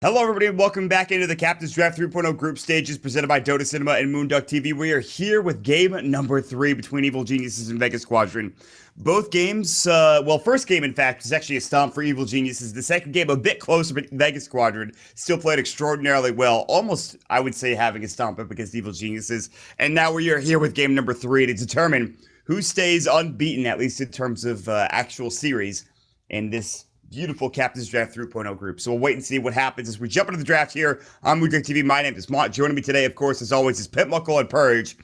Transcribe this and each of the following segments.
Hello, everybody, and welcome back into the Captain's Draft 3.0 group stages presented by Dota Cinema and moonducktv. We are here with game number 3 between Evil Geniuses and Vega Squadron. Both games, first game, in fact, was actually a stomp for Evil Geniuses. The second game, a bit closer, but Vega Squadron still played extraordinarily well. Almost, I would say, having a stomp up against Evil Geniuses. And now we are here with game number 3 to determine who stays unbeaten, at least in terms of actual series, in this beautiful Captain's Draft 3.0 group. So we'll wait and see what happens as we jump into the draft here on moonducktv. My name is Mont. Joining me today, of course, as always, is Pitmuckle and Purge.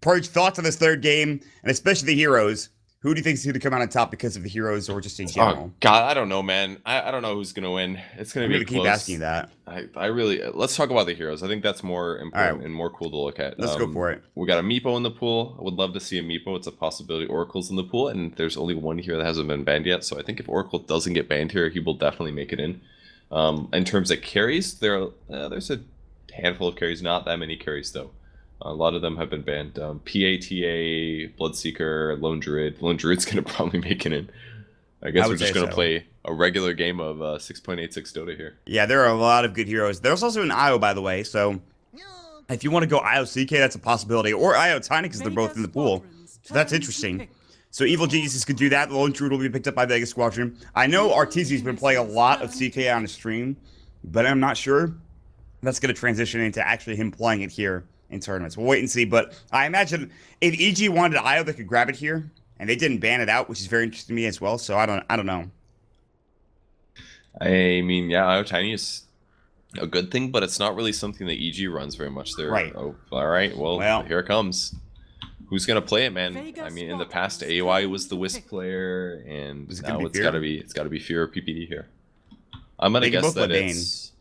Purge, thoughts on this third game, and especially the heroes. Who do you think is going to come out on top because of the heroes or just in general? Oh, God, I don't know, man. I don't know who's going to win. It's going to be close. Keep asking you that. I really... Let's talk about the heroes. I think that's more important and more cool to look at. Let's go for it. We got a Meepo in the pool. I would love to see a Meepo. It's a possibility. Oracle's in the pool, and there's only one here that hasn't been banned yet. So I think if Oracle doesn't get banned here, he will definitely make it in. In terms of carries, there's a handful of carries. Not that many carries, though. A lot of them have been banned. PATA, Bloodseeker, Lone Druid. Lone Druid's going to probably make it in. I guess we're just going to play a regular game of 6.86 Dota here. Yeah, there are a lot of good heroes. There's also an IO, by the way, so if you want to go IO CK, that's a possibility. Or IO Tiny, because they're both in the pool. So that's interesting. So Evil Geniuses could do that. Lone Druid will be picked up by Vega Squadron. I know Arteezy's been playing a lot of CK on the stream, but I'm not sure that's going to transition into actually him playing it here in tournaments. We'll wait and see, but I imagine if EG wanted IO, they could grab it here, and they didn't ban it out, which is very interesting to me as well. So I don't know. I mean, yeah, IO Tiny is a good thing, but it's not really something that EG runs very much. They're right. Oh, all right, well, here it comes. Who's gonna play it, man? I mean, in the past, AOI was the Wisp player, and now it's gotta be Fear or PPD here. I'm gonna guess that it's.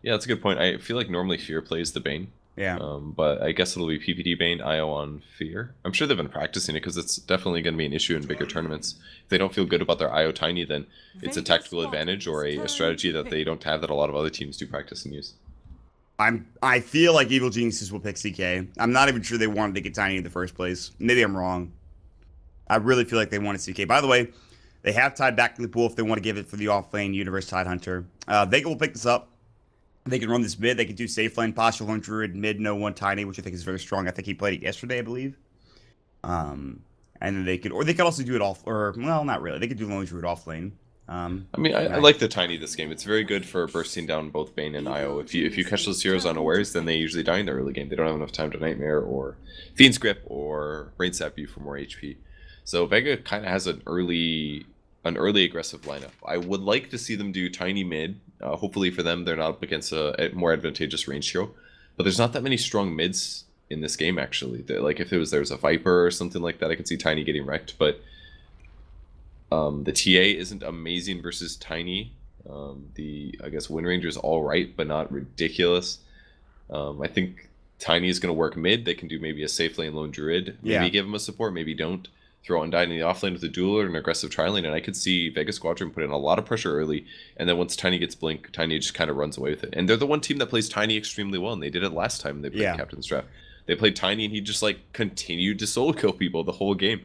Yeah, that's a good point. I feel like normally Fear plays the Bane. Yeah. But I guess it'll be PPD Bane, IO on Fear. I'm sure they've been practicing it because it's definitely going to be an issue in bigger tournaments. If they don't feel good about their IO Tiny, then it's a tactical advantage or a strategy that they don't have that a lot of other teams do practice and use. I feel like Evil Geniuses will pick CK. I'm not even sure they wanted to get Tiny in the first place. Maybe I'm wrong. I really feel like they wanted CK. By the way, they have Tide back in the pool if they want to give it for the off-lane Universe Tide Hunter. Vega will pick this up. They can run this mid. They can do safe lane, posture, Lone Druid, mid, no one, Tiny, which I think is very strong. I think he played it yesterday, I believe. And then they could also do it off, or, well, not really. They could do Lone Druid off lane. I mean, I like the Tiny this game. It's very good for bursting down both Bane and IO. If you catch those heroes unawares, then they usually die in the early game. They don't have enough time to Nightmare or Fiend's Grip or Rain Sap you for more HP. So Vega kind of has an early aggressive lineup. I would like to see them do Tiny mid. Hopefully for them, they're not up against a more advantageous range hero. But there's not that many strong mids in this game, actually. Like, if there was a Viper or something like that, I could see Tiny getting wrecked. But the TA isn't amazing versus Tiny. I guess Wind Ranger is all right, but not ridiculous. I think Tiny is going to work mid. They can do maybe a safe lane Lone Druid. Maybe give him a support, maybe don't. Throw Undyne in the offlane with a dueler and aggressive tri-lane, and I could see Vega Squadron put in a lot of pressure early, and then once Tiny gets blink, Tiny just kind of runs away with it. And they're the one team that plays Tiny extremely well, and they did it last time they played Captain's Draft. They played Tiny, and he just like continued to solo kill people the whole game.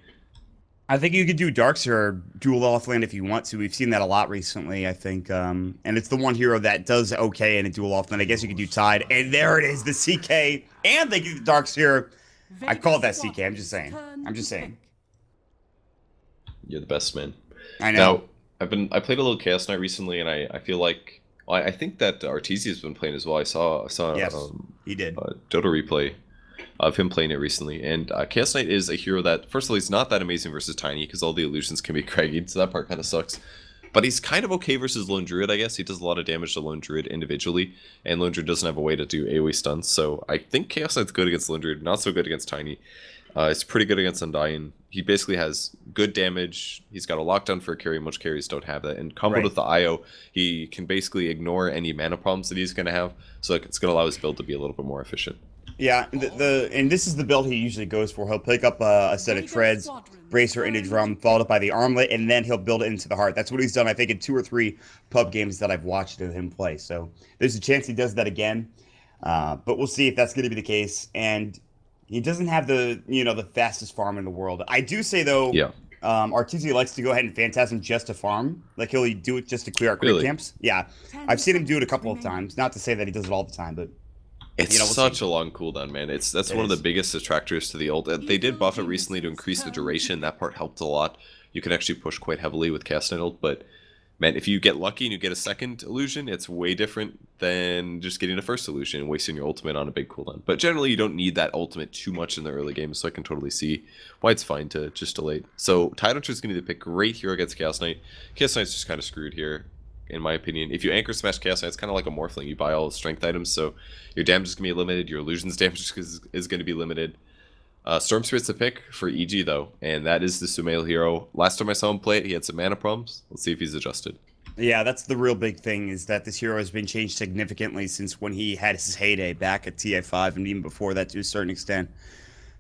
I think you could do Darkseer dual offlane if you want to. We've seen that a lot recently, I think. And it's the one hero that does okay in a dual offlane. I guess you could do Tide, and there it is, the CK, and they can do Darkseer. I call it that CK. I'm just saying. You're the best, man. I know. Now, I played a little Chaos Knight recently, and I feel like, well, I think that Arteezy has been playing as well. I saw yes, he did. A Dota replay of him playing it recently, and Chaos Knight is a hero that, first of all, he's not that amazing versus Tiny because all the illusions can be craggy, so that part kind of sucks. But he's kind of okay versus Lone Druid, I guess. He does a lot of damage to Lone Druid individually, and Lone Druid doesn't have a way to do AoE stuns, so I think Chaos Knight's good against Lone Druid, not so good against Tiny. It's pretty good against Undyne. He basically has good damage. He's got a lockdown for a carry. Most carries don't have that. And comboed with the IO, he can basically ignore any mana problems that he's going to have. So it's going to allow his build to be a little bit more efficient. Yeah, and this is the build he usually goes for. He'll pick up a set of treads, bracer into drum, followed up by the armlet, and then he'll build it into the heart. That's what he's done, I think, in 2 or 3 pub games that I've watched him play. So there's a chance he does that again. But we'll see if that's going to be the case. And he doesn't have the fastest farm in the world. I do say, though, RTZ likes to go ahead and Phantasm just to farm. Like, he'll do it just to clear our creep Really? camps. Yeah, I've seen him do it a couple of times. Not to say that he does it all the time, but It's you know, we'll such see. a long cooldown, man. That's It one of the is. biggest detractors to the ult. They did buff it recently to increase the duration. That part helped a lot. You can actually push quite heavily with Cast Knight ult, but man, if you get lucky and you get a second illusion, it's way different than just getting a first illusion and wasting your ultimate on a big cooldown. But generally, you don't need that ultimate too much in the early game, so I can totally see why it's fine to just delay it. So Tidehunter is going to be the pick. Great hero against Chaos Knight. Chaos Knight's just kind of screwed here, in my opinion. If you anchor smash Chaos Knight, it's kind of like a Morphling. You buy all the strength items, so your damage is going to be limited, your illusions damage is going to be limited. Storm Spirit's the pick for EG, though, and that is the Sumail hero. Last time I saw him play it, he had some mana problems. Let's see if he's adjusted. Yeah, that's the real big thing, is that this hero has been changed significantly since when he had his heyday back at TI5 and even before that to a certain extent.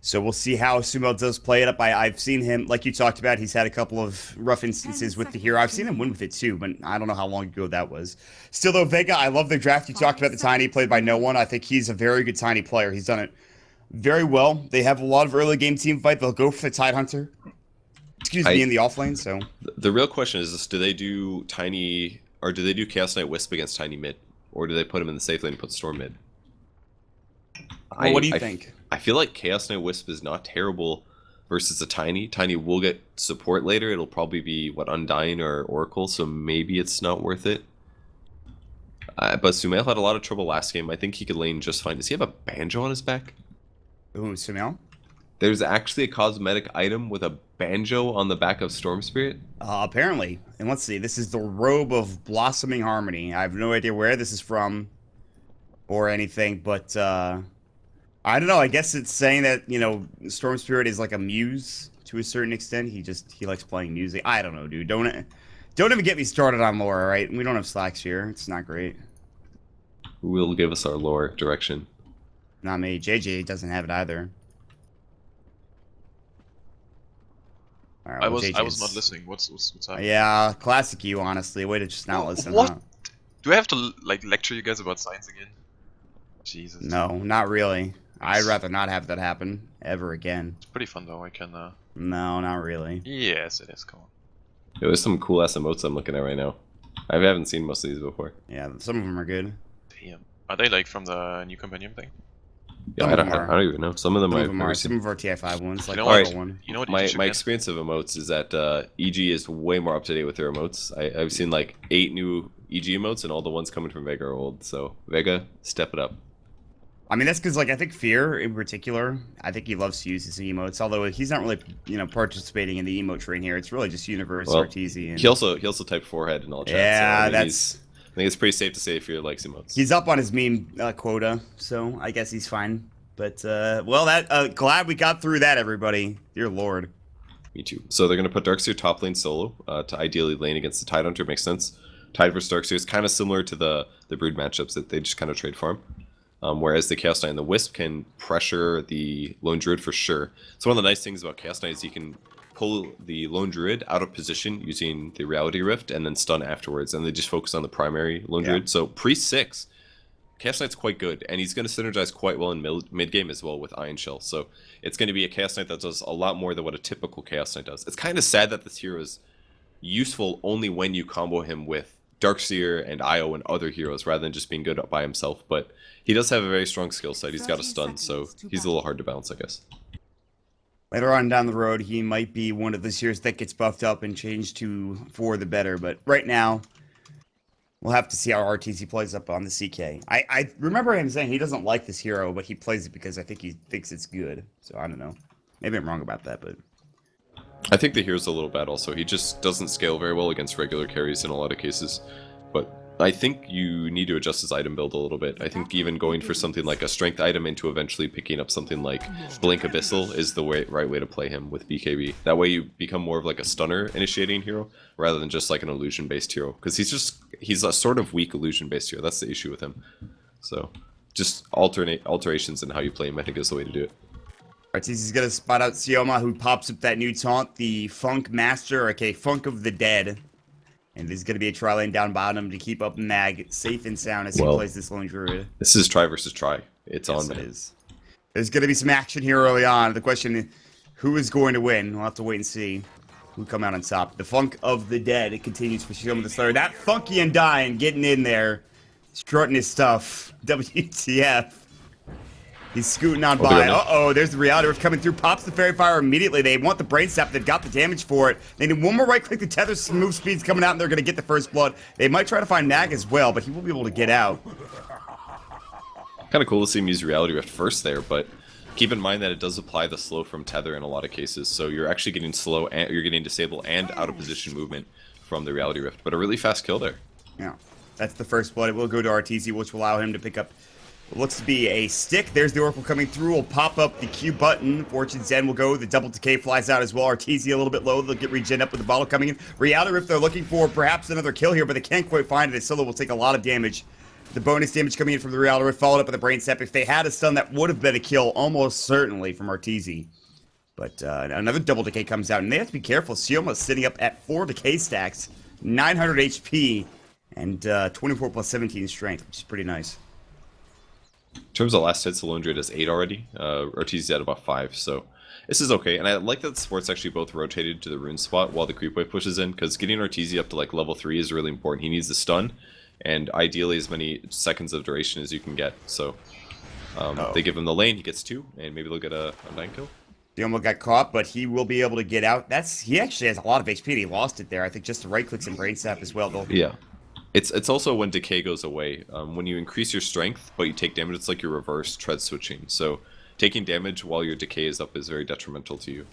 So we'll see how Sumail does play it up. I've seen him, like you talked about, he's had a couple of rough instances with the hero. I've seen him win with it too, but I don't know how long ago that was. Still though, Vega, I love the draft. You talked about the Tiny played by no one. I think he's a very good Tiny player. He's done it very well. They have a lot of early game team fight. They'll go for the Tidehunter. Excuse me, in the offlane, so... The real question is, do they do Tiny, or do they do Chaos Knight Wisp against Tiny mid? Or do they put him in the safe lane and put Storm mid? Well, what do you think? I feel like Chaos Knight Wisp is not terrible versus a Tiny. Tiny will get support later. It'll probably be, what, Undying or Oracle, so maybe it's not worth it. But Sumail had a lot of trouble last game. I think he could lane just fine. Does he have a Banjo on his back? Ooh, Sumail? There's actually a cosmetic item with a banjo on the back of Storm Spirit? Apparently. And let's see, this is the Robe of Blossoming Harmony. I have no idea where this is from or anything, but I don't know. I guess it's saying that, you know, Storm Spirit is like a muse to a certain extent. He likes playing music. I don't know, dude. Don't even get me started on lore, all right? We don't have slacks here. It's not great. Who will give us our lore direction? Not me. JJ doesn't have it either. Right, I was not listening. What's happening? Yeah, classic you, honestly. Way to just not listen. What? Huh? Do I have to like lecture you guys about science again? Jesus. No, not really. I'd rather not have that happen ever again. It's pretty fun though. I can. No, not really. Yes, it is. Come on. Yo, there's some cool ass emotes I'm looking at right now. I haven't seen most of these before. Yeah, some of them are good. Damn. Are they like from the new Companion thing? Yeah, I don't even know. Some of them I've never Some seen. of our TI5 ones, like You know the what? other one. You know what? My get? experience of emotes is that EG is way more up to date with their emotes. I've seen like 8 new EG emotes, and all the ones coming from Vega are old. So Vega, step it up. I mean, that's because, like, I think Fear in particular, I think he loves to use his emotes. Although he's not really, you know, participating in the emote train here. It's really just Universe or TZ. And... He also typed forehead in all chat. Yeah, so that's. I think it's pretty safe to say Fear likes emotes. He's up on his meme quota, so I guess he's fine. But well, that glad we got through that, everybody. Dear Lord. Me too. So they're gonna put Darkseer top lane solo to ideally lane against the Tidehunter. Makes sense. Tide versus Darkseer is kind of similar to the Brood matchups that they just kind of trade farm. Whereas the Chaos Knight and the Wisp can pressure the Lone Druid for sure. So one of the nice things about Chaos Knight is you can pull the Lone Druid out of position using the Reality Rift and then stun afterwards, and they just focus on the primary Lone Druid. So pre-6, Chaos Knight's quite good, and he's going to synergize quite well in mid-game as well with Iron Shell. So it's going to be a Chaos Knight that does a lot more than what a typical Chaos Knight does. It's kind of sad that this hero is useful only when you combo him with Darkseer and Io and other heroes rather than just being good by himself, but he does have a very strong skill set. He's got a stun, so he's a little hard to balance, I guess. Later on down the road, he might be one of those heroes that gets buffed up and changed to for the better, but right now, we'll have to see how RTZ plays up on the CK. I remember him saying he doesn't like this hero, but he plays it because I think he thinks it's good, so I don't know. Maybe I'm wrong about that, but... I think the hero's a little bad also. He just doesn't scale very well against regular carries in a lot of cases. But I think you need to adjust his item build a little bit. I think even going for something like a strength item into eventually picking up something like Blink Abyssal is the right way to play him with BKB. That way you become more of like a stunner initiating hero rather than just like an illusion based hero. Because he's a sort of weak illusion based hero. That's the issue with him. So just alterations in how you play him I think is the way to do it. RTZ's gonna spot out Sioma, who pops up that new taunt, the Funk Master, okay, Funk of the Dead. And there's gonna be a tri lane down bottom to keep up Mag safe and sound as he plays this Lone Druid. This is try versus try. It's yes, on, man. It is. There's gonna be some action here early on. The question is, who is going to win? We'll have to wait and see. who come out on top. The funk of the dead, it continues for Shield the Slayer. That funky and dying, getting in there, strutting his stuff. WTF. He's scooting on by. Uh-oh, there's the Reality Rift coming through. Pops the Fairy Fire immediately. They want the Brain Sap. They've got the damage for it. They need one more right click. The Tether move speed's coming out, and they're going to get the first blood. They might try to find Mag as well, but he will be able to get out. Kind of cool to see him use Reality Rift first there, but keep in mind that it does apply the slow from Tether in a lot of cases, so you're actually getting slow, and you're getting disable and out of position movement from the Reality Rift, but a really fast kill there. Yeah, that's the first blood. It will go to RTZ, which will allow him to pick up what looks to be a stick. There's the Oracle coming through. Will pop up the Q button. Fortune's End will go. The double decay flies out as well. RTZ a little bit low. They'll get regen up with the bottle coming in. Reality Rift, they're looking for perhaps another kill here, but they can't quite find it. Solo will take a lot of damage. The bonus damage coming in from the Reality Rift, followed up with the Brain Sap. If they had a stun, that would have been a kill, almost certainly, from RTZ. But another double decay comes out, and they have to be careful. Sioma's sitting up at 4 decay stacks, 900 HP, and 24 plus 17 strength, which is pretty nice. In terms of last hits, Alondra does 8 already. RTZ at about 5, so this is okay. And I like that the sports actually both rotated to the rune spot while the creep wave pushes in, because getting RTZ up to like level 3 is really important. He needs the stun, and ideally as many seconds of duration as you can get. So they give him the lane, he gets 2, and maybe they'll get a 9 kill. Diomo got caught, but he will be able to get out. He actually has a lot of HP, and he lost it there. I think just the right clicks and Brain Sap as well, though. Yeah. It's also when decay goes away. When you increase your strength, but you take damage, it's like your reverse tread switching. So taking damage while your decay is up is very detrimental to you.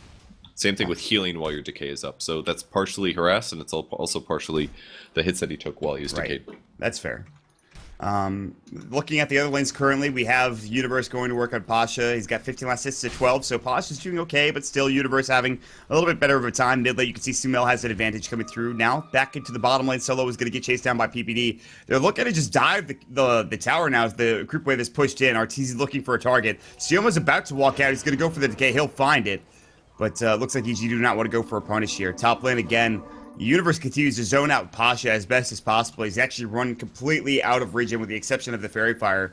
Same thing with healing while your decay is up. So that's partially harass, and it's also partially the hits that he took while he was decayed. That's fair. Looking at the other lanes currently, we have Universe going to work on Pasha. He's got 15 last hits to 12, so Pasha's doing okay, but still Universe having a little bit better of a time. Mid lane, you can see Sumel has an advantage coming through. Now, back into the bottom lane, Solo is going to get chased down by PPD. They're looking to just dive the tower now as the creep wave is pushed in. Arteezy looking for a target. Sioma's about to walk out. He's going to go for the decay. He'll find it, but looks like EG do not want to go for a punish here. Top lane again. Universe continues to zone out Pasha as best as possible. He's actually run completely out of region with the exception of the Fairy Fire.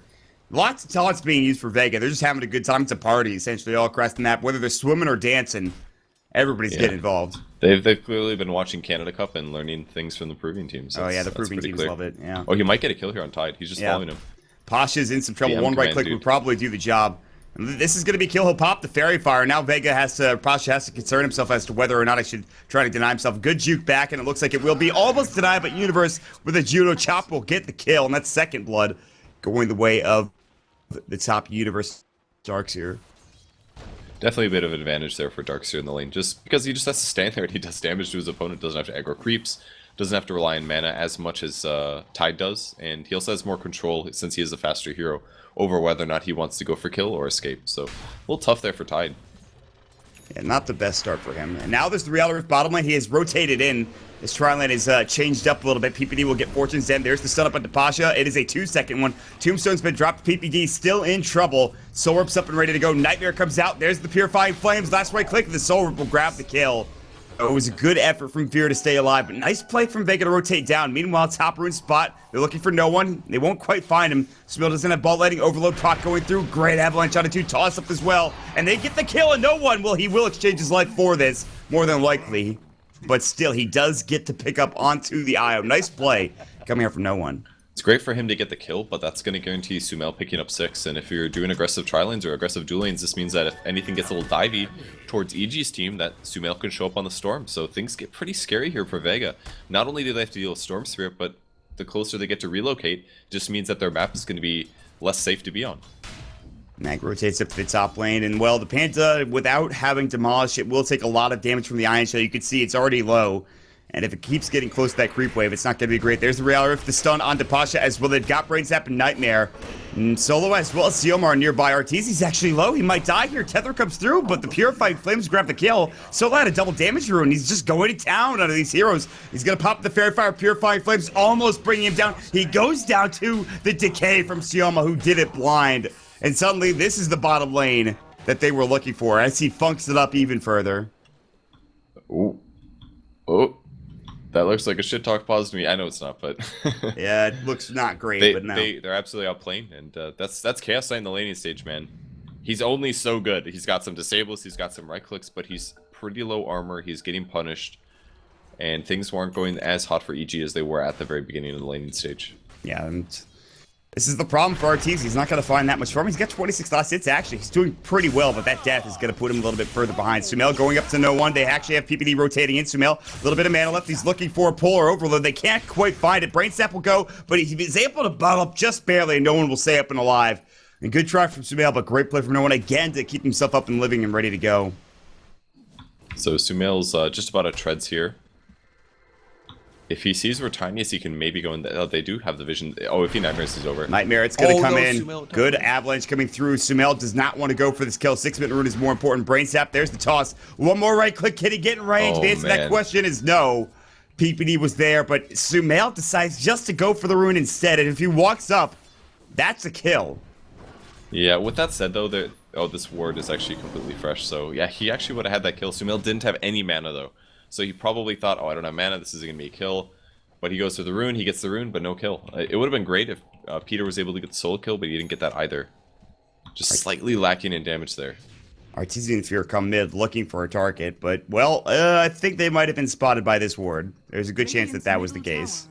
Lots of taunts being used for Vega. They're just having a good time. It's a party, essentially, all across the map. Whether they're swimming or dancing, everybody's getting involved. They've clearly been watching Canada Cup and learning things from the Proving teams. Oh, yeah, the Proving teams love it, yeah. Oh, he might get a kill here on Tide. He's just following him. Pasha's in some trouble. DM One right command, click dude. would probably do the job. This is going to be kill. He'll pop the Fairy Fire. Now Pasha has to concern himself as to whether or not I should try to deny himself. Good juke back, and it looks like it will be almost denied, but Universe with a Judo Chop will get the kill, and that's second blood going the way of the top Universe Darks here. Definitely a bit of advantage there for Darkseer in the lane, just because he just has to stand there and he does damage to his opponent, doesn't have to aggro creeps, doesn't have to rely on mana as much as Tide does, and he also has more control since he is a faster hero over whether or not he wants to go for kill or escape. So a little tough there for Tide. Yeah, not the best start for him. And now there's the Reality Rift bottom lane. He has rotated in. His tri-lane is changed up a little bit. PPD will get Fortune's End. There's the stun up onto Pasha. It is a 2-second one. Tombstone's been dropped. PPD still in trouble. Soul Rip's up and ready to go. Nightmare comes out. There's the Purifying Flames. Last right click. The Soul Rip will grab the kill. It was a good effort from Fear to stay alive, but nice play from Vega to rotate down. Meanwhile, top rune spot. They're looking for no one. They won't quite find him. Smil doesn't have ball lighting. Overload proc going through. Great avalanche on a 2. Toss up as well. And they get the kill, and no one he will exchange his life for this, more than likely. But still, he does get to pick up onto the IO. Nice play coming out from no one. It's great for him to get the kill, but that's going to guarantee Sumel picking up 6. And if you're doing aggressive tri-lanes or aggressive dual lanes, this means that if anything gets a little divey towards EG's team, that Sumel can show up on the Storm. So things get pretty scary here for Vega. Not only do they have to deal with Storm Spirit, but the closer they get to relocate, just means that their map is going to be less safe to be on. Mag rotates up to the top lane, and well, the Panta, without having Demolish, it will take a lot of damage from the Iron Shell. You can see it's already low. And if it keeps getting close to that creep wave, it's not going to be great. There's the Reality Rift, the stun onto Pasha as well. They've got Brain Sap and Nightmare. And Solo as well as Siomar are nearby. Arteezy's actually low. He might die here. Tether comes through, but the Purifying Flames grab the kill. Solo had a double damage rune. He's just going to town out of these heroes. He's going to pop the Fairy Fire. Purifying Flames almost bringing him down. He goes down to the decay from Sioma, who did it blind. And suddenly, this is the bottom lane that they were looking for as he funks it up even further. Ooh. Oh. That looks like a shit talk pause to me. I know it's not, but yeah, it looks not great. But no, they're absolutely outplaying, and that's Chaos Knight in the laning stage, man. He's only so good. He's got some disables, he's got some right clicks, but he's pretty low armor. He's getting punished, and things weren't going as hot for EG as they were at the very beginning of the laning stage. Yeah, and this is the problem for Arteezy. He's not going to find that much farm. He's got 26 last hits, actually. He's doing pretty well, but that death is going to put him a little bit further behind. Sumail going up to no one. They actually have PPD rotating in. Sumail, a little bit of mana left. He's looking for a polar overload. They can't quite find it. Brainsap will go, but he's able to bottle up just barely, and no one will stay up and alive. And good try from Sumail, but great play from no one again to keep himself up and living and ready to go. So Sumail's just about at treads here. If he sees we're tiniest, he can maybe go in. They do have the vision. Oh, if he nightmares, he's over. Nightmare, it's going to come in. Good avalanche coming through. Sumail does not want to go for this kill. 6-minute rune is more important. Brain sap, there's the toss. One more right click. Can he get in range? The answer to that question is no. PPD was there, but Sumail decides just to go for the rune instead. And if he walks up, that's a kill. Yeah, with that said, though, this ward is actually completely fresh. So, yeah, he actually would have had that kill. Sumail didn't have any mana, though. So he probably thought, oh, I don't have mana, this is going to be a kill. But he goes for the rune, he gets the rune, but no kill. It would have been great if Peter was able to get the solo kill, but he didn't get that either. Just slightly lacking in damage there. Arteezy and Fear come mid looking for a target, but, well, I think they might have been spotted by this ward. There's a good chance that that was the case.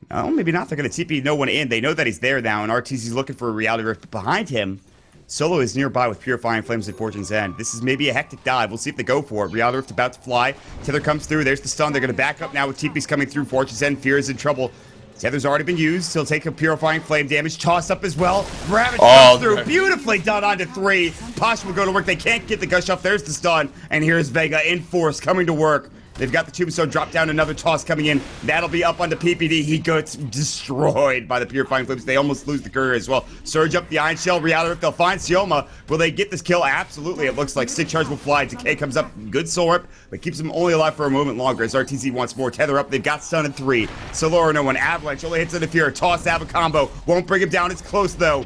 Oh, maybe not. They're going to TP no one in. They know that he's there now, and Arteezy's looking for a reality rift behind him. Solo is nearby with Purifying Flames at Fortune's End. This is maybe a hectic dive. We'll see if they go for it. Reality Rift about to fly. Tether comes through. There's the stun. They're going to back up now with TP's coming through. Fortune's End. Fear is in trouble. Tether's already been used. He'll take a Purifying Flame damage. Toss up as well. Ravage comes through. Beautifully done onto 3. Posh will go to work. They can't get the gush off. There's the stun. And here's Vega in force coming to work. They've got the Tombstone drop down, another toss coming in. That'll be up onto PPD. He gets destroyed by the Purifying Flames. They almost lose the courier as well. Surge up the Iron Shell. Reality Rift. They'll find Sioma. Will they get this kill? Absolutely. It looks like Stick Charge will fly. Decay comes up. Good soul rip, but keeps him only alive for a moment longer as RTZ wants more. Tether up. They've got stun in 3. Solora no one. Avalanche only hits into Fear. Toss Ava combo. Won't bring him down. It's close though.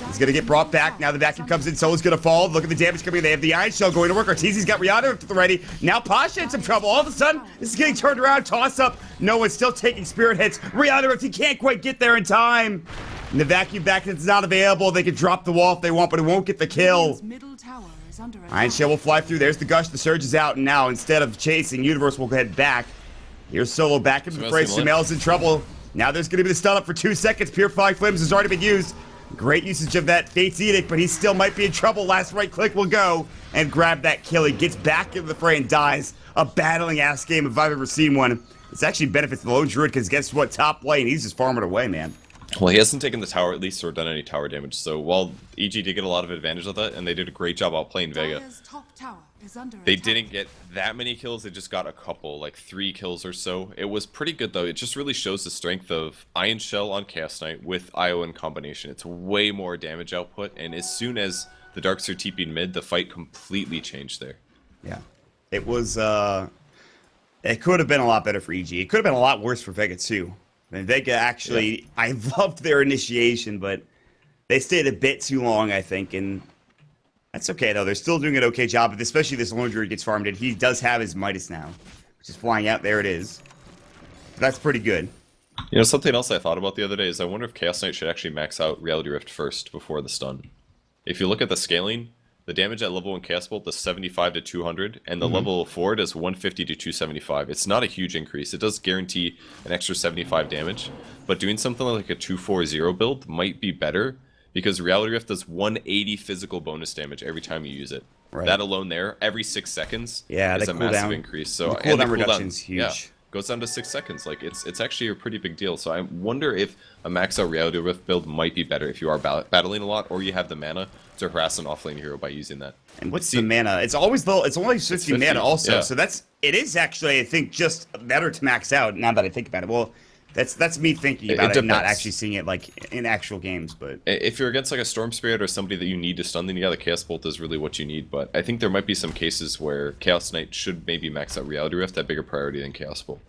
He's going to get brought back. Now the vacuum comes in. Solo's going to fall. Look at the damage coming in. They have the Iron Shell going to work. Arteezy's got Rihanna ready. Now Pasha in some trouble. All of a sudden, this is getting turned around. Toss up. No one's still taking spirit hits. Rihanna, if he can't quite get there in time. And the vacuum back is not available. They can drop the wall if they want, but it won't get the kill. Iron Shell will fly through. There's the gush. The surge is out. And now, instead of chasing, Universe will head back. Here's Solo back into the fray. Sumail's in trouble. Now there's going to be the stun up for 2 seconds. Purifying Flames has already been used. Great usage of that Fate's Edict, but he still might be in trouble. Last right click will go and grab that kill. He gets back into the fray and dies. A battling-ass game if I've ever seen one. This actually benefits the lone druid because guess what? Top lane, he's just farming away, man. Well, he hasn't taken the tower at least or done any tower damage. So while EG did get a lot of advantage of that, and they did a great job outplaying Vega, they didn't get that many kills. They just got a couple, like 3 kills or so. It was pretty good though. It just really shows the strength of Iron Shell on Chaos Knight with IO in combination. It's way more damage output, and as soon as the Darks are TP'd mid, the fight completely changed there. Yeah, it was. It could have been a lot better for EG. It could have been a lot worse for Vega too. I mean, Vega actually, I loved their initiation, but they stayed a bit too long, I think, and that's okay, though. They're still doing an okay job, especially this lone druid gets farmed in. He does have his Midas now, which is flying out. There it is. That's pretty good. You know, something else I thought about the other day is I wonder if Chaos Knight should actually max out Reality Rift first before the stun. If you look at the scaling, the damage at level 1 Chaos Bolt is 75 to 200, and the level 4 does 150 to 275. It's not a huge increase. It does guarantee an extra 75 damage, but doing something like a 240 build might be better because Reality Rift does 180 physical bonus damage every time you use it. Right. That alone there, every 6 seconds, is a massive increase. So the cooldown reduction is huge. Yeah, goes down to 6 seconds. Like it's actually a pretty big deal. So I wonder if a max out Reality Rift build might be better if you are battling a lot or you have the mana to harass an offlane hero by using that. And what's the mana? It's always low. It's only 50 mana also. Yeah. So it is actually, I think, just better to max out now that I think about it. Well, that's me thinking about it, not actually seeing it like in actual games. But if you're against like a Storm Spirit or somebody that you need to stun, then yeah, the Chaos Bolt is really what you need. But I think there might be some cases where Chaos Knight should maybe max out Reality Rift at bigger priority than Chaos Bolt.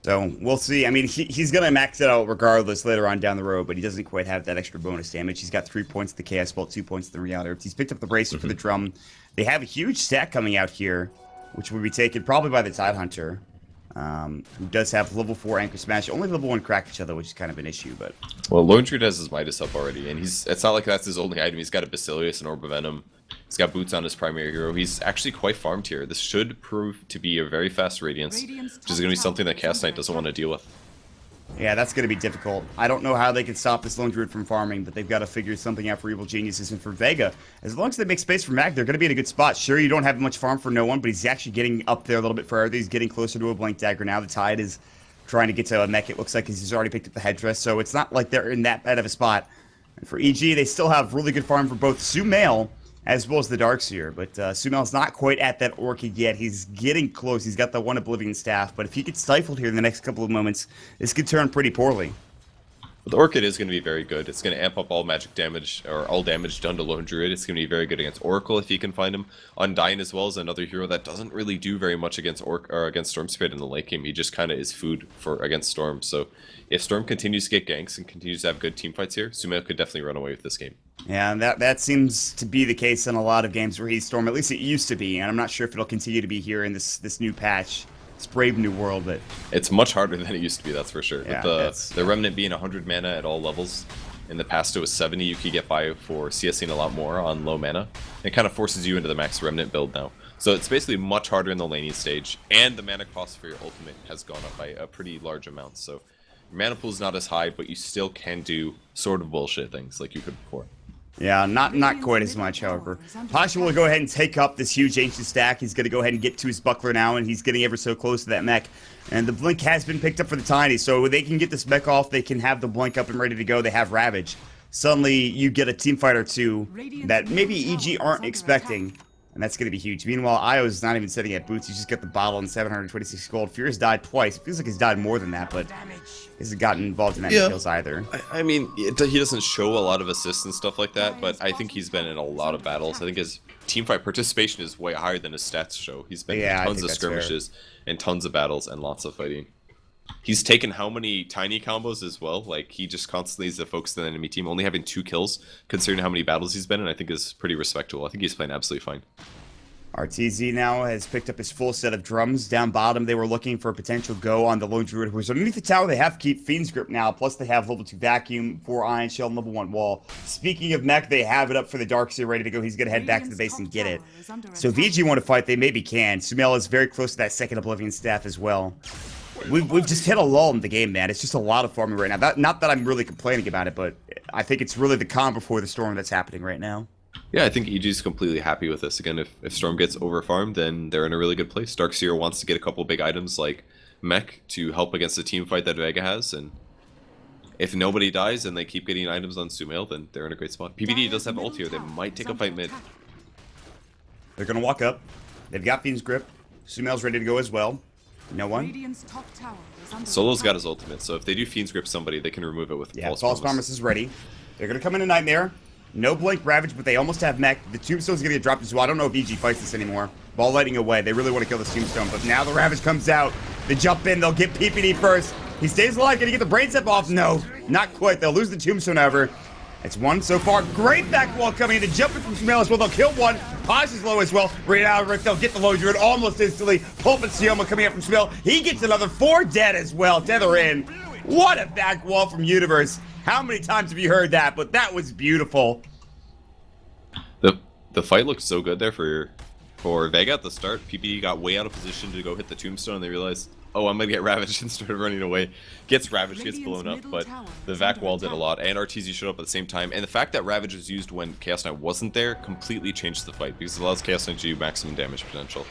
So we'll see. I mean, he's going to max it out regardless later on down the road, but he doesn't quite have that extra bonus damage. He's got 3 points to the Chaos Bolt, 2 points to the Reality Rift. He's picked up the Bracer for the Drum. They have a huge stack coming out here, which will be taken probably by the Tidehunter. who does have level 4 Anchor Smash. Only level 1 Crack Each Other, which is kind of an issue, but... Well, Lone Druid has his Midas up already, and it's not like that's his only item. He's got a Basilius and Orb of Venom. He's got Boots on his primary hero. He's actually quite farmed here. This should prove to be a very fast Radiance, which is going to be something that Cast Knight doesn't want to deal with. Yeah, that's going to be difficult. I don't know how they can stop this Lone Druid from farming, but they've got to figure something out for Evil Geniuses. And for Vega, as long as they make space for Mag, they're going to be in a good spot. Sure, you don't have much farm for no one, but he's actually getting up there a little bit further. He's getting closer to a Blink Dagger now. The Tide is trying to get to a mech. It looks like he's already picked up the headdress, so it's not like they're in that bad of a spot. And for EG, they still have really good farm for both Sumail as well as the Darkseer, but Sumail's not quite at that Orchid yet. He's getting close. He's got the one Oblivion Staff, but if he gets stifled here in the next couple of moments, this could turn pretty poorly. But the Orchid is going to be very good. It's going to amp up all magic damage, or all damage done to Lone Druid. It's going to be very good against Oracle if you can find him. Undyne as well is another hero that doesn't really do very much against against Storm Spirit in the late game. He just kind of is food for against Storm. So if Storm continues to get ganks and continues to have good team fights here, Sumail could definitely run away with this game. Yeah, and that seems to be the case in a lot of games where he's Storm. At least it used to be, and I'm not sure if it'll continue to be here in this new patch. It's brave new world, but it's much harder than it used to be, that's for sure. Yeah, With the Remnant being 100 mana at all levels, in the past it was 70, you could get by for CSing a lot more on low mana. It kind of forces you into the max Remnant build now. So it's basically much harder in the laning stage, and the mana cost for your ultimate has gone up by a pretty large amount. So your mana pool is not as high, but you still can do sort of bullshit things like you could before. Yeah, not quite as much, however. Pasha will go ahead and take up this huge Ancient stack. He's going to go ahead and get to his Buckler now, and he's getting ever so close to that mech. And the Blink has been picked up for the Tiny, so they can get this mech off. They can have the Blink up and ready to go. They have Ravage. Suddenly, you get a Teamfight or two that maybe EG aren't expecting, and that's going to be huge. Meanwhile, Io's not even sitting at Boots. He's just got the bottle and 726 gold. Fear's died twice. It feels like he's died more than that, but he hasn't gotten involved in any kills either. I mean, he doesn't show a lot of assists and stuff like that, but I think he's been in a lot of battles. I think his teamfight participation is way higher than his stats show. He's been in tons of skirmishes and tons of battles and lots of fighting. He's taken how many tiny combos as well? Like, he just constantly is the focus of the enemy team, only having 2 kills, considering how many battles he's been in, I think is pretty respectable. I think he's playing absolutely fine. RTZ now has picked up his full set of drums. Down bottom, they were looking for a potential go on the Lone Druid, who's underneath the tower. They have to keep Fiend's Grip now, plus they have level 2 Vacuum, 4 Iron Shell, and level 1 Wall. Speaking of mech, they have it up for the Darkseer ready to go. He's going to head back to the base and get it. So if VG want to fight, they maybe can. Sumail is very close to that second Oblivion Staff as well. We've just hit a lull in the game, man. It's just a lot of farming right now. Not that I'm really complaining about it, but I think it's really the calm before the storm that's happening right now. Yeah, I think EG's completely happy with this. Again, if Storm gets overfarmed, then they're in a really good place. Darkseer wants to get a couple big items like Mech to help against the team fight that Vega has, and if nobody dies and they keep getting items on Sumail, then they're in a great spot. PBD does have ult here. They might take a fight mid. They're going to walk up. They've got Fiend's Grip. Sumail's ready to go as well. No one. Solo's got his ultimate, so if they do Fiend's Grip somebody, they can remove it with False Promise is ready. They're going to come into Nightmare. No Blink Ravage, but they almost have mech. The Tombstone's going to get dropped as well. I don't know if EG fights this anymore. Ball lighting away. They really want to kill the Tombstone, but now the Ravage comes out. They jump in. They'll get PPD first. He stays alive. Can he get the Brain Step off? No, not quite. They'll lose the Tombstone, however. It's one so far. Great back wall coming in. The jumping from Sumail as well. They'll kill one. Paz is low as well. Right out of Rick. They'll get the Lone Druid almost instantly. Pulp and Sioma coming up from Sumail. He gets another 4 dead as well. Tether in. What a back wall from Universe. How many times have you heard that? But that was beautiful. The fight looked so good there for Vega at the start. PPD got way out of position to go hit the Tombstone, and they realized, oh, I'm gonna get Ravaged, and started running away. Gets Ravaged, gets blown up, but the Vac Wall did a lot, and RTZ showed up at the same time. And the fact that Ravage was used when Chaos Knight wasn't there completely changed the fight, because it allows Chaos Knight to do maximum damage potential.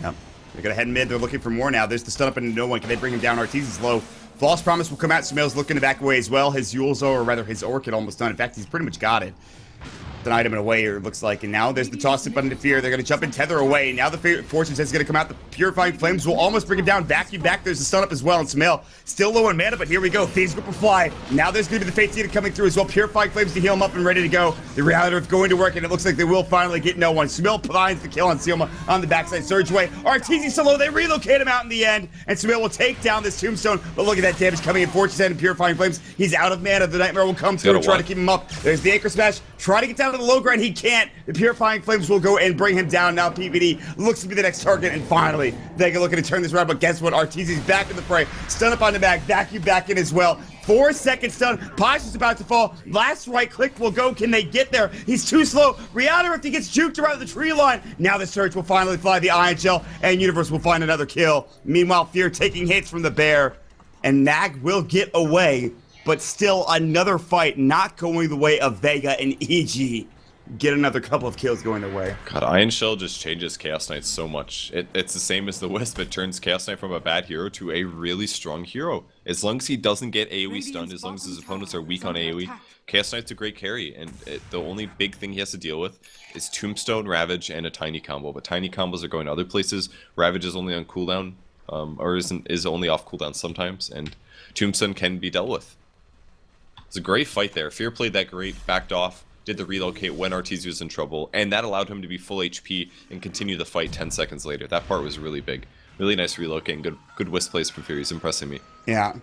Yeah. They're gonna head mid. They're looking for more now. There's the stun up into no one. Can they bring him down? RTZ's low. False Promise will come out. Sumail's looking to back away as well. His Yulzo, or rather his Orchid, almost done. In fact, he's pretty much got it. An item in a way here, it looks like. And now there's the toss it button to Fear. They're going to jump and tether away. Now the Fortune Sense is going to come out. The Purifying Flames will almost bring him down. Vacuum back. There's the stun up as well. And Sumail still low on mana, but here we go. Fiend's Grip will fly. Now there's going to be the Fate Seeder coming through as well. Purifying Flames to heal him up and ready to go. The Reality Earth going to work, and it looks like they will finally get no one. Sumail finds the kill on Sioma on the backside. Surge away. RTZ so low. They relocate him out in the end, and Sumail will take down this Tombstone. But look at that damage coming in. Fortune Sense and Purifying Flames. He's out of mana. The Nightmare will come through and try to keep him up. There's the Anchor Smash. Try to get down to the low ground. He can't. The Purifying Flames will go and bring him down. Now PVD looks to be the next target, and finally, Vega looking to turn this around, but guess what? Arteezy's back in the fray. Stun up on the back, vacuum back in as well. 4 seconds stun. Pasha's about to fall. Last right click will go. Can they get there? He's too slow. Rihanna, if he gets juked around the tree line. Now the Surge will finally fly the Ion Shell, and Universe will find another kill. Meanwhile, Fear taking hits from the Bear, and Mag will get away, but still another fight not going the way of Vega, and EG get another couple of kills going their way. God, Ion Shell just changes Chaos Knight so much. It's the same as the Wisp. It turns Chaos Knight from a bad hero to a really strong hero. As long as he doesn't get AoE stunned, as long as his opponents are weak on AoE, Chaos Knight's a great carry, and the only big thing he has to deal with is Tombstone, Ravage, and a Tiny combo. But Tiny combos are going other places. Ravage is only on cooldown, or is only off cooldown sometimes, and Tombstone can be dealt with. It's a great fight there. Fear played that great, backed off, did the relocate when Arteezy was in trouble, and that allowed him to be full HP and continue the fight 10 seconds later. That part was really big. Really nice relocate and good Wisp plays from Fear. He's impressing me. Yeah.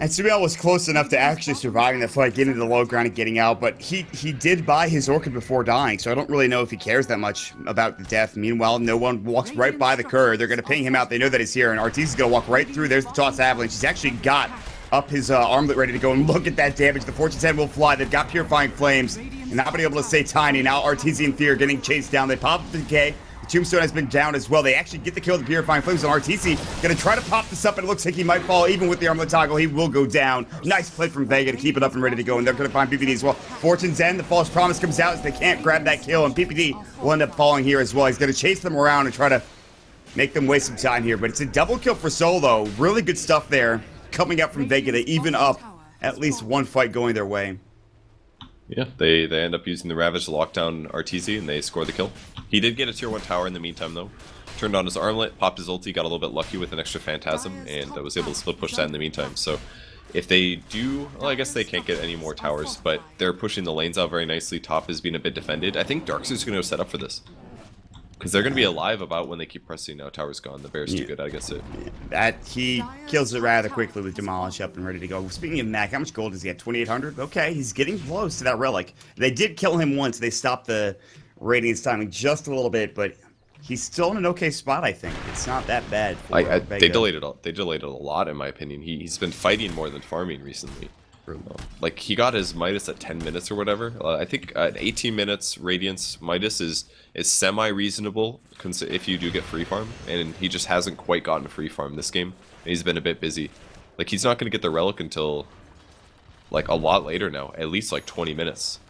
And Subiel was close enough to actually surviving the fight, getting to the low ground and getting out, but he did buy his Orchid before dying, so I don't really know if he cares that much about the death. Meanwhile, no one walks right by the Cur. They're going to ping him out. They know that he's here, and Arteezy's going to walk right through. There's the Toss Avalanche. He's actually got up his armlet ready to go, and look at that damage. The Fortune's Head will fly. They've got Purifying Flames, and not being able to stay tiny. Now Arteezy and Fear getting chased down. They pop up the decay. Tombstone has been down as well. They actually get the kill with the Purifying Flames on Arteezy. Gonna try to pop this up, and it looks like he might fall even with the armlet toggle. He will go down. Nice play from Vega to keep it up and ready to go, and they're gonna find PPD as well. Fortune's End, the False Promise comes out as they can't grab that kill, and PPD will end up falling here as well. He's gonna chase them around and try to make them waste some time here, but it's a double kill for Solo. Really good stuff there coming out from Vega to even up at least one fight going their way. Yeah, they end up using the Ravage to lock down Arteezy, and they score the kill. He did get a tier 1 tower in the meantime, though. Turned on his armlet, popped his ulti, got a little bit lucky with an extra Phantasm, and was able to split push that in the meantime. So if they do, well, I guess they can't get any more towers, but they're pushing the lanes out very nicely. Top is being a bit defended. I think Darkseid's going to set up for this, because they're going to be alive about when they keep pressing. Now tower's gone. The Bear's too good, I guess. That he kills it rather quickly with Demolish up and ready to go. Speaking of Mac, how much gold does he have? 2,800? Okay, he's getting close to that relic. They did kill him once. They stopped the Radiance timing just a little bit, but he's still in an okay spot, I think. It's not that bad for Vega. They delayed it a lot, in my opinion. He's been fighting more than farming recently. Like, he got his Midas at 10 minutes or whatever. I think at 18 minutes, Radiance Midas is semi-reasonable if you do get free farm, and he just hasn't quite gotten free farm this game. He's been a bit busy. Like, he's not going to get the relic until, like, a lot later now. At least, like, 20 minutes.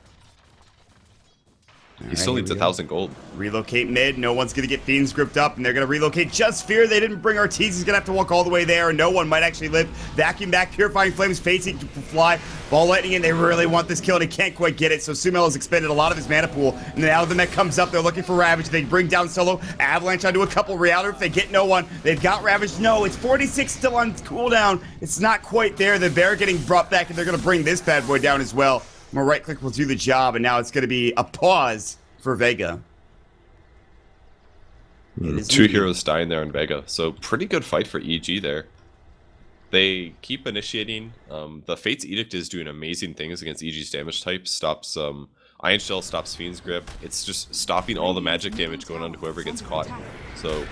He still needs 1,000 gold. Relocate mid. No one's going to get Fiends gripped up, and they're going to relocate just Fear. They didn't bring Arteezy. He's going to have to walk all the way there, and no one might actually live. Vacuum back, Purifying Flames, facing to fly. Ball lightning in. They really want this kill, and he can't quite get it, so Sumail has expended a lot of his mana pool. And now the mech comes up. They're looking for Ravage. They bring down Solo. Avalanche onto a couple. Reality, if they get no one, they've got Ravage. No, it's 46 still on cooldown. It's not quite there. The Bear getting brought back, and they're going to bring this bad boy down as well. More right click will do the job, and now it's going to be a pause for Vega. Two heroes dying there in Vega, so pretty good fight for EG there. They keep initiating. The Fate's Edict is doing amazing things against EG's damage type. Stops Ion Shell, stops Fiend's Grip. It's just stopping all the magic damage going on to whoever gets caught. So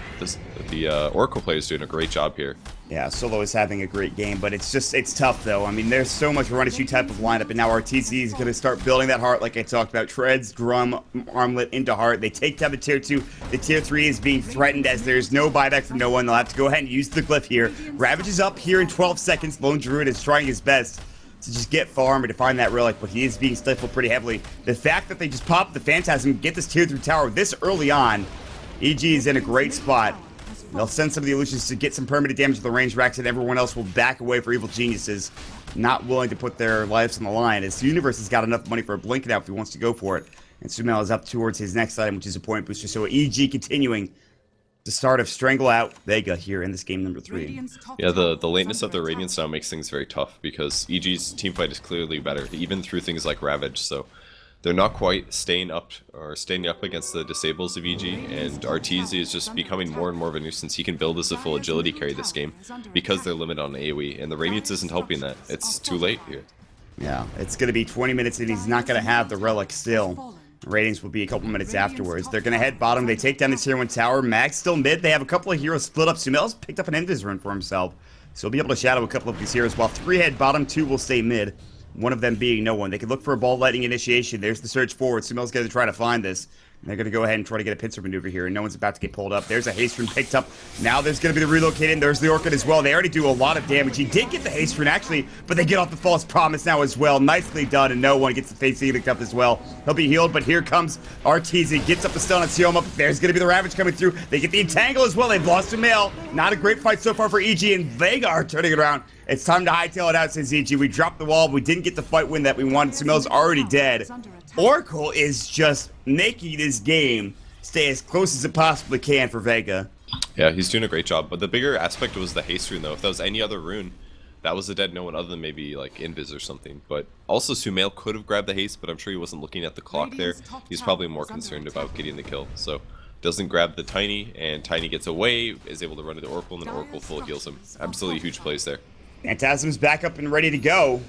the Oracle player is doing a great job here. Yeah, Solo is having a great game, but it's tough though. I mean, there's so much run at you type of lineup, and now Arteezy is going to start building that heart like I talked about. Treads, Drum, Armlet into heart. They take down the tier 2. The tier 3 is being threatened as there's no buyback from no one. They'll have to go ahead and use the glyph here. Ravage is up here in 12 seconds. Lone Druid is trying his best to just get farm or to find that relic, but he is being stifled pretty heavily. The fact that they just popped the Phantasm and get this tier 3 tower this early on, EG is in a great spot. They'll send some of the illusions to get some permanent damage to the range racks, and everyone else will back away for Evil Geniuses, not willing to put their lives on the line, as the Universe has got enough money for a blink now if he wants to go for it. And Sumail is up towards his next item, which is a point booster. So EG continuing the start of Strangle Out Vega here in this game number 3. Yeah, the lateness of the Radiance now makes things very tough, because EG's teamfight is clearly better, even through things like Ravage, so they're not quite staying up against the disables of EG, and Arteezy is just becoming more and more of a nuisance. He can build as a full agility carry this game because they're limited on AoE, and the Radiance isn't helping that. It's too late here. Yeah, it's going to be 20 minutes, and he's not going to have the relic still. Ratings will be a couple minutes afterwards. They're going to head bottom. They take down the tier 1 tower. Mag's still mid. They have a couple of heroes split up. Sumel's picked up an invis run for himself. So he'll be able to shadow a couple of these heroes. While 3 head bottom, 2 will stay mid. One of them being no one. They could look for a ball lightning initiation. There's the surge forward. Sumel's going to try to find this. And they're going to go ahead and try to get a pincer maneuver here. And no one's about to get pulled up. There's a haste rune picked up. Now there's going to be the relocating. There's the Orchid as well. They already do a lot of damage. He did get the haste rune, actually, but they get off the false promise now as well. Nicely done, and no one gets the face edict up as well. He'll be healed, but here comes Arteezy. Gets up the stun on Sioma. There's going to be the Ravage coming through. They get the entangle as well. They've lost a male. Not a great fight so far for EG, and Vega are turning it around. It's time to hightail it out, says EG. We dropped the wall. We didn't get the fight win that we wanted. Sumel's already dead. Oracle is just making this game stay as close as it possibly can for Vega. Yeah, he's doing a great job. But the bigger aspect was the haste rune, though. If that was any other rune, that was a dead no one other than maybe like Invis or something. But also Sumail could have grabbed the haste, but I'm sure he wasn't looking at the clock there. He's probably more concerned about getting the kill. So doesn't grab the Tiny, and Tiny gets away, is able to run to the Oracle, and then Oracle full heals him. Absolutely huge plays there. Phantasm's back up and ready to go.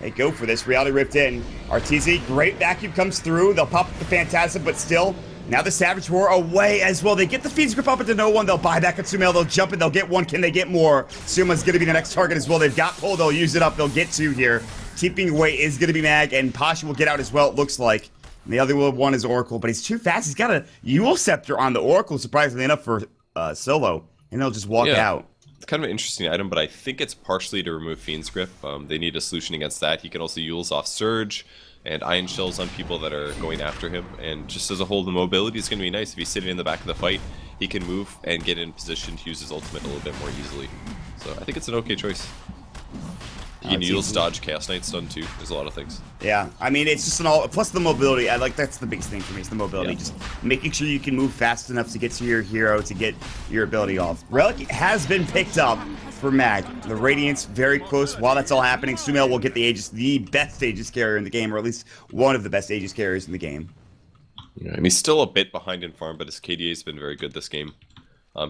They go for this. Reality ripped in. Arteezy, great vacuum comes through. They'll pop up the Phantasm, but still, now the Savage Roar away as well. They get the Fiend's Grip up into no one. They'll buy back at Sumail. They'll jump in. They'll get one. Can they get more? Suma's going to be the next target as well. They've got pull. They'll use it up. They'll get 2 here. Keeping away is going to be Mag, and Pasha will get out as well, it looks like. And the other one is Oracle, but he's too fast. He's got a Yule Scepter on the Oracle, surprisingly enough, for solo, and they'll just walk out. It's kind of an interesting item, but I think it's partially to remove Fiend's Grip. They need a solution against that. He can also Yule's off Surge and Iron Shells on people that are going after him. And just as a whole, the mobility is going to be nice. If he's sitting in the back of the fight, he can move and get in position to use his ultimate a little bit more easily. So I think it's an okay choice. He can Yule's dodge Chaos Knight stun too. There's a lot of things. Yeah, I mean, it's just an all, plus the mobility. I like, that's the biggest thing for me, is the mobility. Yeah. Just making sure you can move fast enough to get to your hero, to get your ability off. Relic has been picked up for Mag. The Radiance very close. While that's all happening, Sumail will get the Aegis, the best Aegis carrier in the game, or at least one of the best Aegis carriers in the game. Yeah, and he's still a bit behind in farm, but his KDA has been very good this game.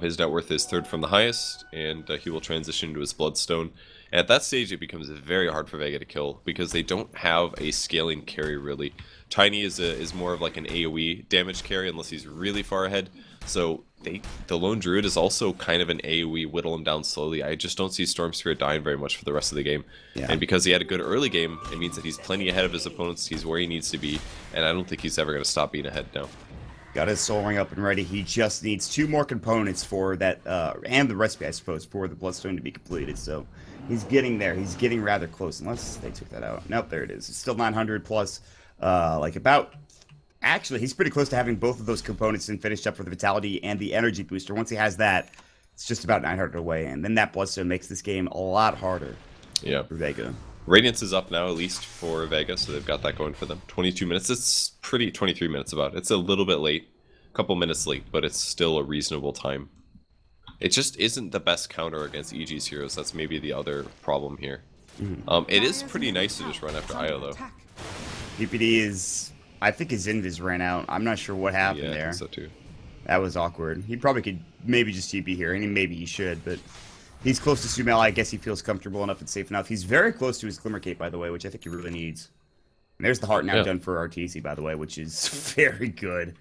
His net worth is 3rd from the highest, and he will transition to his Bloodstone. And at that stage, it becomes very hard for Vega to kill, because they don't have a scaling carry, really. Tiny is more of like an AoE damage carry, unless he's really far ahead. So the Lone Druid is also kind of an AoE, whittle him down slowly. I just don't see Storm Spirit dying very much for the rest of the game. Yeah. And because he had a good early game, it means that he's plenty ahead of his opponents. He's where he needs to be, and I don't think he's ever going to stop being ahead now. Got his Soul Ring up and ready. He just needs 2 more components for that, and the recipe, I suppose, for the Bloodstone to be completed. So he's getting there. He's getting rather close, unless they took that out. Nope, there it is. It's still 900 plus, like about... Actually, he's pretty close to having both of those components and finished up for the Vitality and the Energy Booster. Once he has that, it's just about 900 away, and then that Bloodstone makes this game a lot harder for Vega. Radiance is up now, at least for Vega, so they've got that going for them. 22 minutes, it's pretty, 23 minutes about. It's a little bit late, a couple minutes late, but it's still a reasonable time. It just isn't the best counter against EG's heroes. That's maybe the other problem here. It is pretty nice to just run after Io, though. PPD is... I think his Invis ran out. I'm not sure what happened there. I think so too. That was awkward. He probably could maybe just TP here, and maybe he should, but he's close to Sumail. I guess he feels comfortable enough and safe enough. He's very close to his Glimmer Cape, by the way, which I think he really needs. And there's the heart now done for Arteezy, by the way, which is very good.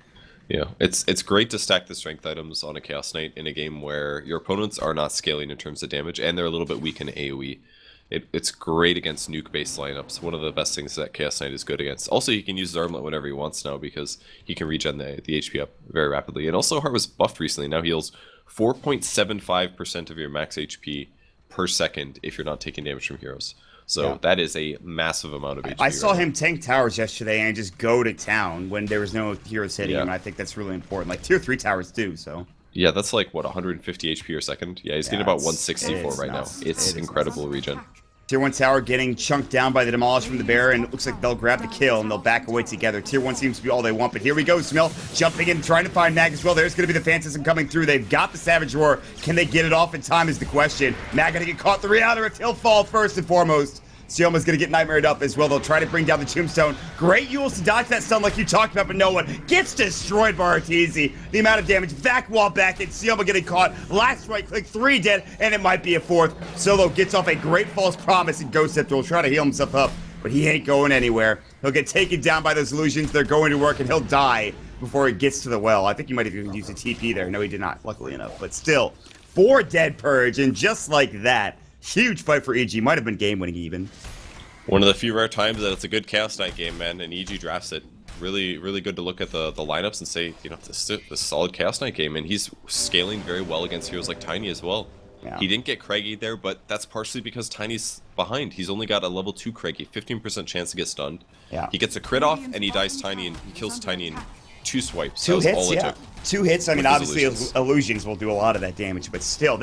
Yeah, it's great to stack the strength items on a Chaos Knight in a game where your opponents are not scaling in terms of damage, and they're a little bit weak in AoE. It's great against nuke-based lineups. One of the best things that Chaos Knight is good against. Also, he can use his Armlet whenever he wants now, because he can regen the HP up very rapidly. And also, Heart was buffed recently. Now heals 4.75% of your max HP per second if you're not taking damage from heroes. So that is a massive amount of HP. I saw him tank towers yesterday and just go to town when there was no heroes hitting him. I think that's really important. Like tier 3 towers too, so... Yeah, that's like, what, 150 HP a second? Yeah, he's getting about 164 right now. It's incredible regen. Tier 1 tower getting chunked down by the Demolish from the Bear, and it looks like they'll grab the kill, and they'll back away together. Tier 1 seems to be all they want, but here we go. Sumail jumping in, trying to find Mag as well. There's going to be the Phantasm coming through. They've got the Savage Roar. Can they get it off in time is the question. Mag going to get caught. The Reality Rift, he'll fall first and foremost. Sioma's going to get nightmared up as well. They'll try to bring down the Tombstone. Great Yules to dodge that stun like you talked about, but no one gets destroyed by Arteezy. The amount of damage. Back wall back, and Sioma getting caught. Last right click, 3 dead, and it might be a 4th. Solo gets off a great false promise, and Ghost Scepter will try to heal himself up. but he ain't going anywhere. He'll get taken down by those illusions. They're going to work, and he'll die before he gets to the well. I think he might have even used a TP there. No, he did not, luckily enough. But still, 4 dead Purge, and just like that, huge fight for EG. Might have been game-winning even. One of the few rare times that it's a good Chaos Knight game, man, and EG drafts it. Really, really good to look at the lineups and say, you know, this is a solid Chaos Knight game, and he's scaling very well against heroes like Tiny as well. Yeah. He didn't get Craigie there, but that's partially because Tiny's behind. He's only got a level 2 Craigie, 15% chance to get stunned. Yeah. He gets a crit off, and he dies Tiny, and he kills Tiny in 2 swipes. 2 hits, all it yeah. took 2 hits. I mean, with his obviously, illusions will do a lot of that damage, but still,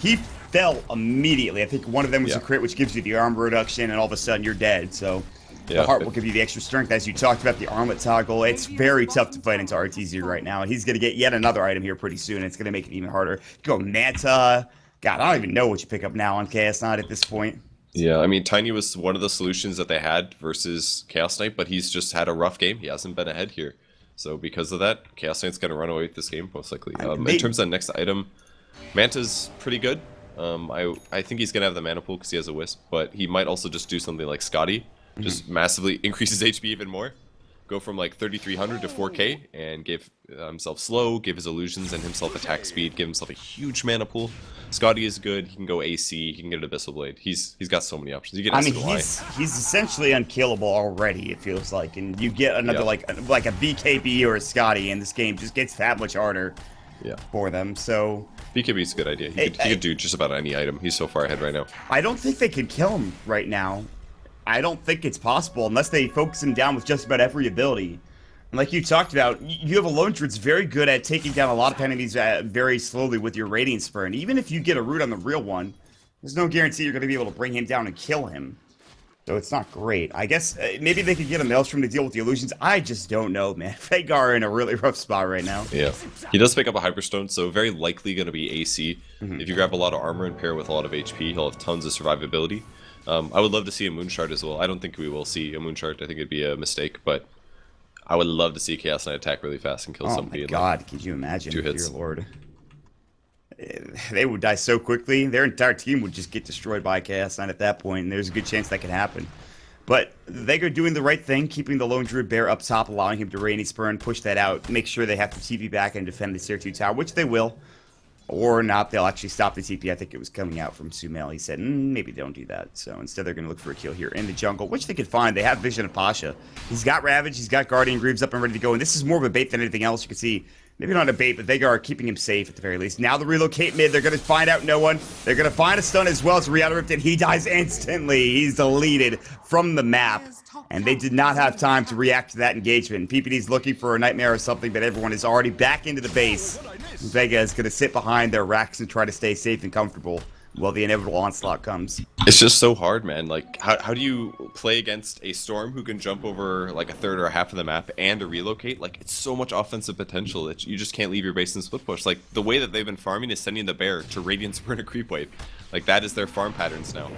he fell immediately. I think one of them was a crit, which gives you the armor reduction, and all of a sudden you're dead. So the heart will give you the extra strength. As you talked about the armlet toggle, it's very tough to fight into RTZ right now, and he's going to get yet another item here pretty soon. It's going to make it even harder. Go Manta. God, I don't even know what you pick up now on Chaos Knight at this point. Yeah, I mean, Tiny was one of the solutions that they had versus Chaos Knight, but he's just had a rough game. He hasn't been ahead here. So because of that, Chaos Knight's going to run away with this game, most likely. In terms of the next item, Manta's pretty good. I think he's going to have the mana pool because he has a Wisp, but he might also just do something like Scotty, just massively increase his HP even more. Go from like 3,300 to 4K and give himself slow, give his illusions and himself attack speed, give himself a huge mana pool. Scotty is good. He can go AC. He can get an Abyssal Blade. He's got so many options. You get he's essentially unkillable already. It feels like, and you get another like a BKB or a Scotty, and this game just gets that much harder. For them. So BKB is a good idea. He could do just about any item. He's so far ahead right now. I don't think they could kill him right now. I don't think it's possible unless they focus him down with just about every ability. And like you talked about, you have a Lone Druid that's very good at taking down a lot of enemies very slowly with your Radiant Spur. And even if you get a root on the real one, there's no guarantee you're going to be able to bring him down and kill him. So it's not great. I guess maybe they could get a Maelstrom to deal with the illusions. I just don't know, man. Vega are in a really rough spot right now. Yeah. He does pick up a Hyperstone, so very likely going to be AC. If you grab a lot of armor and pair with a lot of HP, he'll have tons of survivability. I would love to see a Moonshard as well. I don't think we will see a Moonshard. I think it'd be a mistake, but I would love to see Chaos Knight attack really fast and kill somebody. Oh my god, like, could you imagine? 2 hits. Dear Lord. They would die so quickly. Their entire team would just get destroyed by Chaos Knight at that point, and there's a good chance that could happen. But Vega doing the right thing, keeping the Lone Druid Bear up top, allowing him to Radiant Spur and push that out. Make sure they have to TP back and defend the Tier 2 tower, which they will. Or not, they'll actually stop the TP. I think it was coming out from Sumail. He said, maybe don't do that. So instead, they're going to look for a kill here in the jungle, which they could find. They have Vision of Pasha. He's got Ravage. He's got Guardian Greaves up and ready to go. And this is more of a bait than anything else. You can see, maybe not a bait, but Vega are keeping him safe at the very least. Now the relocate mid. They're going to find out no one. They're going to find a stun as well as Reality Rift, and he dies instantly. He's deleted from the map. And they did not have time to react to that engagement. PPD's looking for a Nightmare or something, but everyone is already back into the base. Vega is going to sit behind their racks and try to stay safe and comfortable while the inevitable onslaught comes. It's just so hard, man. Like, how do you play against a Storm who can jump over like a third or a half of the map and a relocate? Like, it's so much offensive potential that you just can't leave your base in split push. Like, the way that they've been farming is sending the Bear to Radiant Spur and a creep wave. Like, that is their farm patterns now.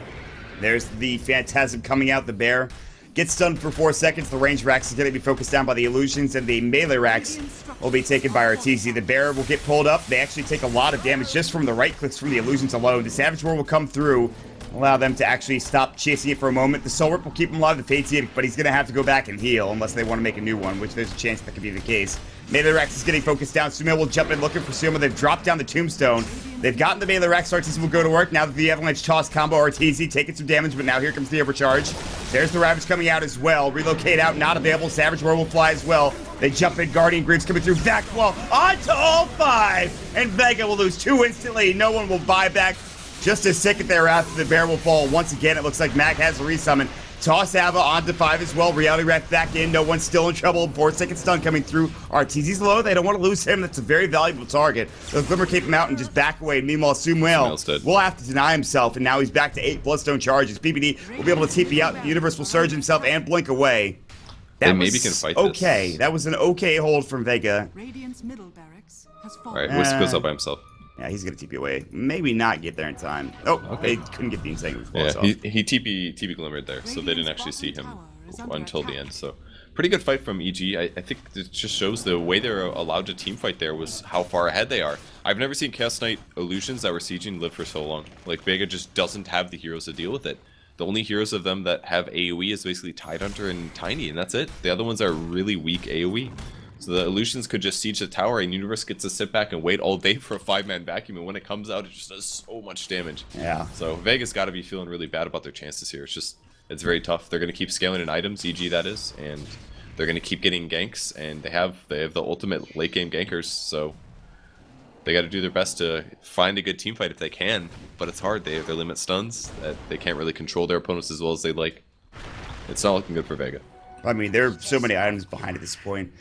There's the Phantasm coming out, the Bear. Gets stunned for 4 seconds. The range racks is going to be focused down by the illusions, and the melee racks will be taken by RTZ. The Bear will get pulled up. They actually take a lot of damage just from the right clicks from the illusions alone. The Savage Roar will come through, allow them to actually stop chasing it for a moment. The Soul Rip will keep him alive, the Fate's Edict, but he's going to have to go back and heal unless they want to make a new one, which there's a chance that could be the case. Melee Rex is getting focused down. Sumail will jump in looking for Suma. They've dropped down the Tombstone. They've gotten the Melee Rex. RTZ will go to work. Now that the Avalanche Toss combo, RTZ taking some damage, but now here comes the Overcharge. There's the Ravage coming out as well. Relocate out, not available. Savage Roar will fly as well. They jump in. Guardian Greaves coming through. Back wall onto all 5. And Vega will lose 2 instantly. No one will buy back. Just a second thereafter, the Bear will fall. Once again, it looks like Mag has a resummon. Toss Ava onto 5 as well. Reality Wrath back in. No one's still in trouble. 4-second stun coming through. RTZ's low. They don't want to lose him. That's a very valuable target. They'll Glimmer Cape him out and just back away. Meanwhile, Sumail will have to deny himself, and now he's back to 8 Bloodstone charges. PPD will be able to TP out. The Universe will surge himself and blink away. That maybe can fight okay. this. That was an okay hold from Vega. Radiant's middle barracks has fallen. Alright, Wisp goes up by himself. Yeah, he's going to TP away. Maybe not get there in time. Oh, okay. They couldn't get the Insane Yeah, he TP glimmered there, so they didn't actually see him until the end. So, pretty good fight from EG. I think it just shows the way they're allowed to team fight there was how far ahead they are. I've never seen Chaos Knight illusions that were sieging live for so long. Like, Vega just doesn't have the heroes to deal with it. The only heroes of them that have AoE is basically Tidehunter and Tiny, and that's it. The other ones are really weak AoE. So the illusions could just siege the tower, and Universe gets to sit back and wait all day for a 5-man vacuum, and when it comes out, it just does so much damage. Yeah. So Vega's got to be feeling really bad about their chances here. It's very tough. They're going to keep scaling in items, EG that is, and they're going to keep getting ganks, and they have the ultimate late game gankers, so they got to do their best to find a good team fight if they can, but it's hard. They have their limit stuns that they can't really control their opponents as well as they'd like. It's not looking good for Vega. I mean, there are so many items behind at this point.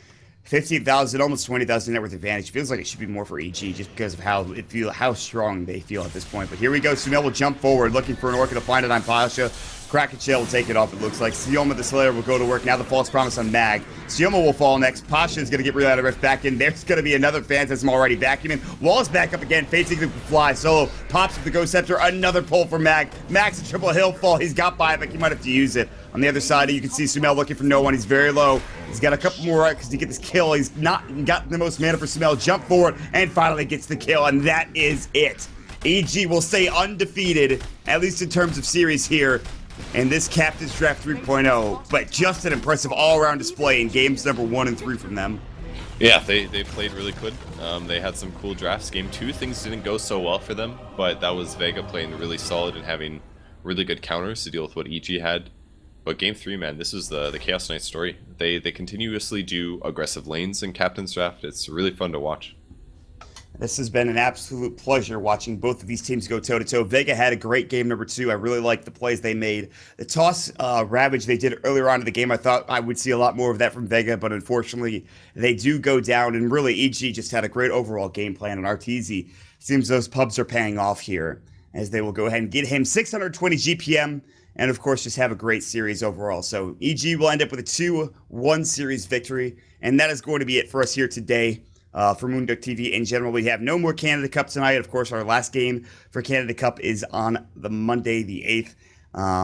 15,000, almost 20,000 net worth advantage. Feels like it should be more for EG just because of how strong they feel at this point. But here we go. Sumail will jump forward, looking for an Orca to find it on Pasha. Kraken Shell will take it off, it looks like. Sioma the Slayer will go to work. Now the False Promise on Mag. Sioma will fall next. Pasha is going to get real out of Rift back in. There's going to be another Phantasm already vacuuming. Wall's back up again, facing the fly. Solo pops with the Ghost Scepter. Another pull for Mag. Mag's a triple hill fall. He's got buyback. He might have to use it. On the other side, you can see Sumail looking for no one. He's very low. He's got a couple more right because to get this kill. He's not got the most mana for Sumail. Jump forward and finally gets the kill, and that is it. EG will stay undefeated, at least in terms of series here in this Captain's Draft 3.0, but just an impressive all-around display in games number 1 and 3 from them. Yeah, they played really good. They had some cool drafts. Game 2, things didn't go so well for them, but that was Vega playing really solid and having really good counters to deal with what EG had. But Game 3, man, this is the Chaos Knight story. They continuously do aggressive lanes in Captain's Draft. It's really fun to watch. This has been an absolute pleasure watching both of these teams go toe-to-toe. Vega had a great game number 2. I really liked the plays they made. The toss ravage they did earlier on in the game, I thought I would see a lot more of that from Vega, but unfortunately, they do go down. And really, EG just had a great overall game plan, and Arteezy seems those pubs are paying off here, as they will go ahead and get him 620 GPM, and of course, just have a great series overall. So EG will end up with a 2-1 series victory, and that is going to be it for us here today. For moonducktv in general, we have no more Canada Cup tonight. Of course, our last game for Canada Cup is on the Monday, the 8th.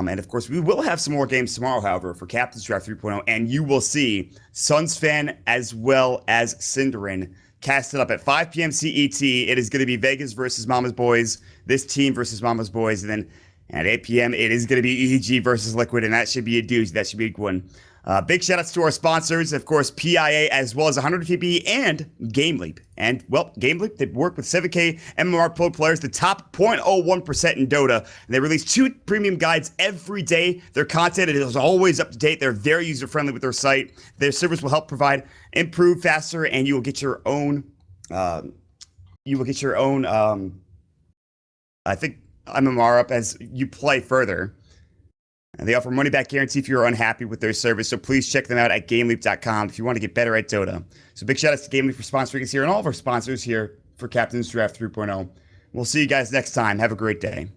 And of course, we will have some more games tomorrow, however, for Captain's Draft 3.0. And you will see Suns Fan as well as Cinderin casted up at 5 p.m. CET. It is going to be Vegas versus Mama's Boys, this team versus Mama's Boys. And then at 8 p.m., it is going to be EG versus Liquid. And that should be a doozy. That should be a good one. Big shout outs to our sponsors, of course, PIA, as well as 100 TP and Game Leap. And, well, Game Leap, they work with 7K MMR Pro players, the top 0.01% in Dota. And they release 2 premium guides every day. Their content is always up to date. They're very user friendly with their site. Their service will help provide improve faster, and you will get your own, I think, MMR up as you play further. And they offer money-back guarantee if you're unhappy with their service, so please check them out at GameLeap.com if you want to get better at Dota. So big shout-outs to GameLeap for sponsoring us here and all of our sponsors here for Captain's Draft 3.0. We'll see you guys next time. Have a great day.